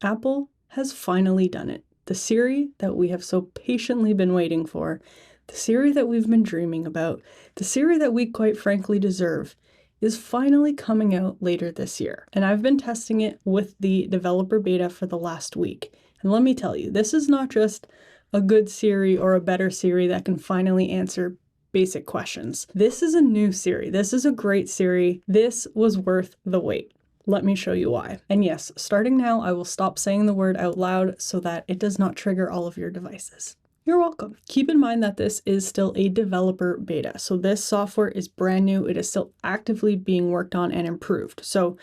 Apple has finally done it. The Siri that we have so patiently been waiting for, the Siri that we've been dreaming about, the Siri that we quite frankly deserve, is finally coming out later this year. And I've been testing it with the developer beta for the last week. And let me tell you, this is not just a good Siri or a better Siri that can finally answer basic questions. This is a new Siri. This is a great Siri. This was worth the wait. Let me show you why. And yes, starting now, I will stop saying the word out loud so that it does not trigger all of your devices. You're welcome. Keep in mind that this is still a developer beta. So this software is brand new. It is still actively being worked on and improved. So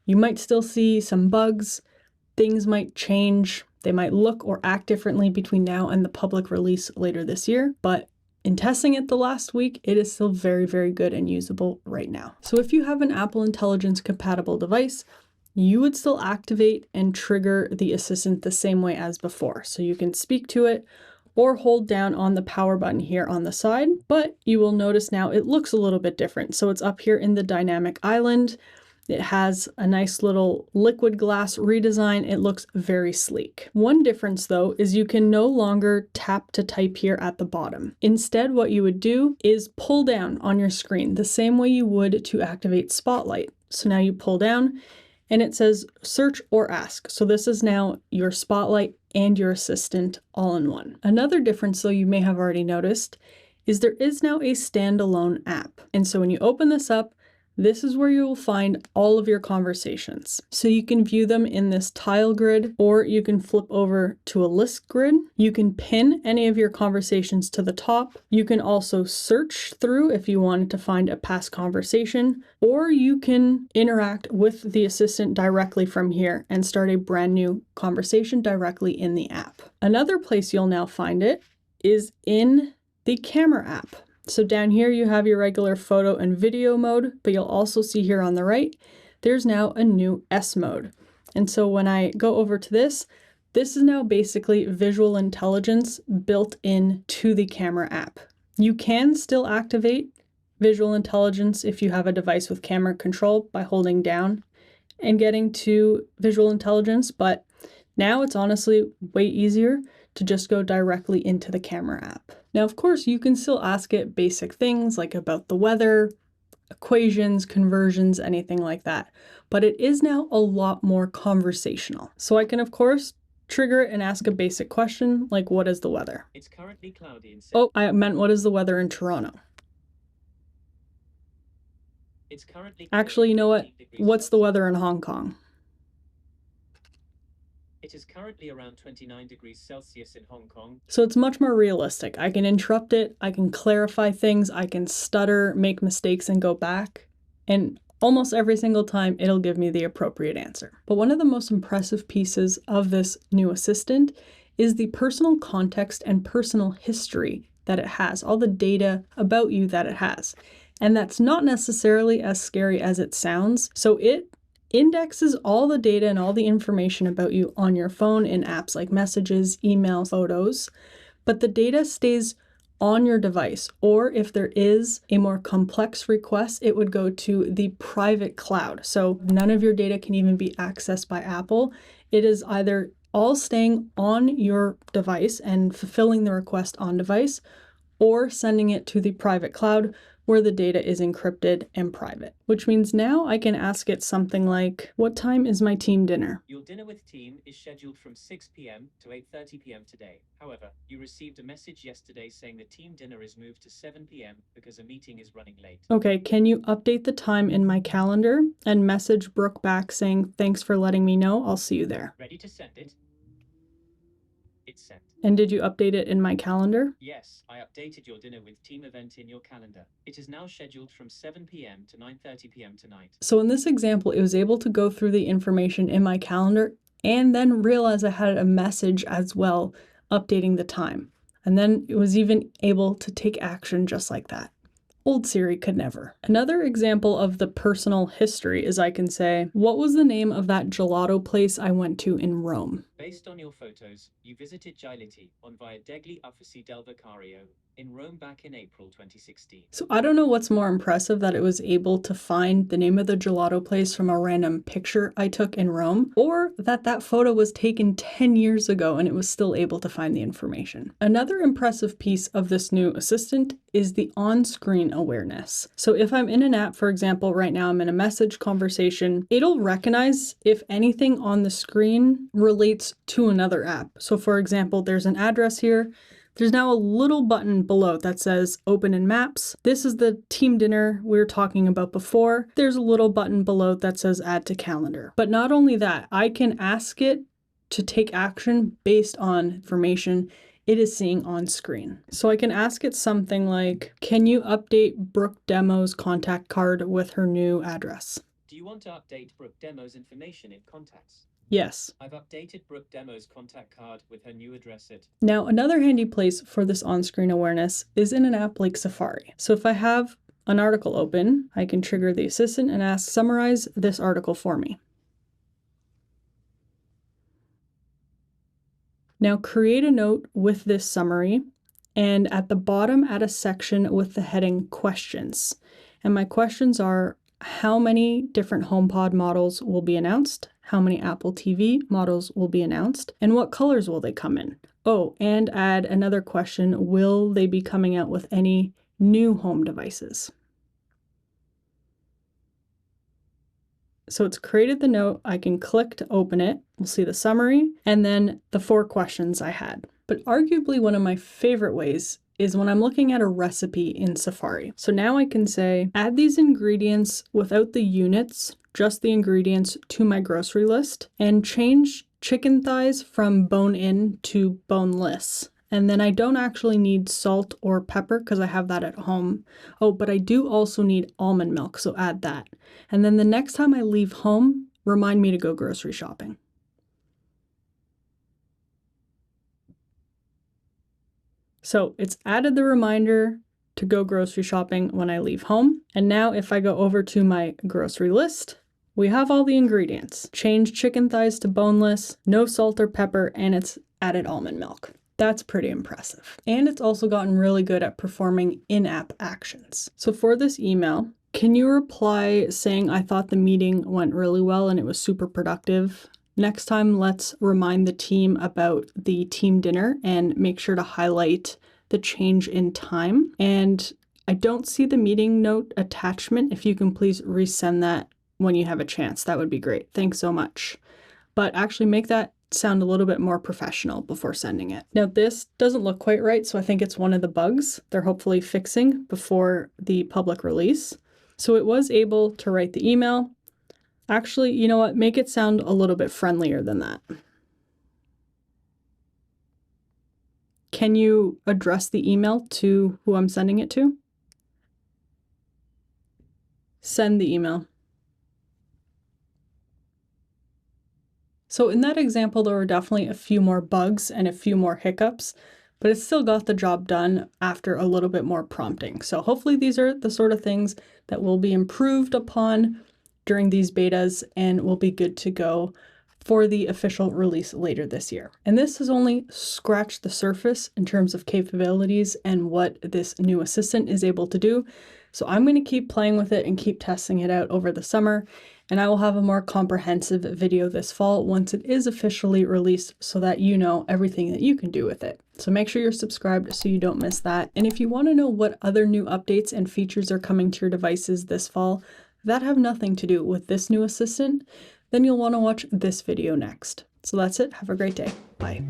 you might still see some bugs. Things might change. They might look or act differently between now and the public release later this year. But in testing it the last week, it is still very, very good and usable right now. So if you have an Apple Intelligence compatible device, you would still activate and trigger the assistant the same way as before. So you can speak to it or hold down on the power button here on the side, but you will notice now it looks a little bit different. So it's up here in the dynamic island. It has a nice little liquid glass redesign. It looks very sleek. One difference though is you can no longer tap to type here at the bottom. Instead, what you would do is pull down on your screen the same way you would to activate Spotlight. So now you pull down and it says search or ask. So this is now your Spotlight and your assistant all in one. Another difference though you may have already noticed is there is now a standalone app. And so when you open this up, this is where you will find all of your conversations. So you can view them in this tile grid, or you can flip over to a list grid. You can pin any of your conversations to the top. You can also search through if you wanted to find a past conversation, or you can interact with the assistant directly from here and start a brand new conversation directly in the app. Another place you'll now find it is in the camera app. So down here you have your regular photo and video mode, but you'll also see here on the right, there's now a new S mode. And so when I go over to this is now basically visual intelligence built in to the camera app. You can still activate visual intelligence if you have a device with camera control by holding down and getting to visual intelligence, but now it's honestly way easier to just go directly into the camera app. Now, of course, you can still ask it basic things like about the weather, equations, conversions, anything like that, but it is now a lot more conversational. So I can, of course, trigger it and ask a basic question like, what is the weather? It's currently cloudy in Oh, I meant what is the weather in Toronto? It's currently Actually, you know what? What's the weather in Hong Kong? It is currently around 29 degrees Celsius in Hong Kong. So it's much more realistic. I can interrupt it, I can clarify things, I can stutter, make mistakes, and go back. And almost every single time, it'll give me the appropriate answer. But one of the most impressive pieces of this new assistant is the personal context and personal history that it has, all the data about you that it has. And that's not necessarily as scary as it sounds. So it indexes all the data and all the information about you on your phone in apps like messages, emails, photos, but the data stays on your device. Or if there is a more complex request, it would go to the private cloud. So none of your data can even be accessed by Apple. It is either all staying on your device and fulfilling the request on device, or sending it to the private cloud where the data is encrypted and private. Which means now I can ask it something like, what time is my team dinner? Your dinner with team is scheduled from 6 p.m. to 8:30 p.m. today. However, you received a message yesterday saying the team dinner is moved to 7 p.m. because a meeting is running late. Okay, can you update the time in my calendar and message Brooke back saying, thanks for letting me know, I'll see you there. Ready to send it? It's sent. And did you update it in my calendar? Yes, I updated your dinner with team event in your calendar. It is now scheduled from 7 p.m. to 9:30 p.m. tonight. So in this example, it was able to go through the information in my calendar and then realize I had a message as well, updating the time. And then it was even able to take action just like that. Old Siri could never. Another example of the personal history is I can say, what was the name of that gelato place I went to in Rome? Based on your photos, you visited Giletti on Via degli Uffizi del Vicario in Rome back in April 2016. So I don't know what's more impressive, that it was able to find the name of the gelato place from a random picture I took in Rome, or that that photo was taken 10 years ago and it was still able to find the information. Another impressive piece of this new assistant is the on-screen awareness. So if I'm in an app, for example, right now I'm in a message conversation, it'll recognize if anything on the screen relates to another app. So for example, there's an address here. There's now a little button below that says open in maps. This is the team dinner we were talking about before. There's a little button below that says add to calendar. But not only that, I can ask it to take action based on information it is seeing on screen. So I can ask it something like, can you update Brooke Demo's contact card with her new address? Do you want to update Brooke Demo's information in contacts? Yes. I've updated Brooke Demo's contact card with her new address at... Now, another handy place for this on-screen awareness is in an app like Safari. So if I have an article open, I can trigger the assistant and ask, summarize this article for me. Now create a note with this summary, and at the bottom add a section with the heading questions. And my questions are, how many different HomePod models will be announced? How many Apple TV models will be announced? And what colors will they come in? Oh, and add another question, will they be coming out with any new home devices? So it's created the note, I can click to open it, we'll see the summary, and then the 4 questions I had. But arguably one of my favorite ways is when I'm looking at a recipe in Safari. So now I can say, add these ingredients without the units, just the ingredients, to my grocery list, and change chicken thighs from bone-in to boneless. And then I don't actually need salt or pepper because I have that at home. Oh, but I do also need almond milk, so add that. And then the next time I leave home, remind me to go grocery shopping. So it's added the reminder to go grocery shopping when I leave home. And now if I go over to my grocery list, we have all the ingredients. Change chicken thighs to boneless, no salt or pepper, and it's added almond milk. That's pretty impressive. And it's also gotten really good at performing in-app actions. So for this email, can you reply saying, I thought the meeting went really well and it was super productive? Next time, let's remind the team about the team dinner and make sure to highlight the change in time. And I don't see the meeting note attachment. If you can please resend that when you have a chance, that would be great. Thanks so much. But actually make that sound a little bit more professional before sending it. Now this doesn't look quite right, so I think it's one of the bugs they're hopefully fixing before the public release. So it was able to write the email. Actually, you know what? Make it sound a little bit friendlier than that. Can you address the email to who I'm sending it to? Send the email. So in that example, there were definitely a few more bugs and a few more hiccups, but it still got the job done after a little bit more prompting. So hopefully these are the sort of things that will be improved upon during these betas and will be good to go for the official release later this year. And this has only scratched the surface in terms of capabilities and what this new assistant is able to do. So I'm going to keep playing with it and keep testing it out over the summer. And I will have a more comprehensive video this fall once it is officially released so that you know everything that you can do with it. So make sure you're subscribed so you don't miss that. And if you want to know what other new updates and features are coming to your devices this fall that have nothing to do with this new assistant, then you'll want to watch this video next. So that's it. Have a great day. Bye.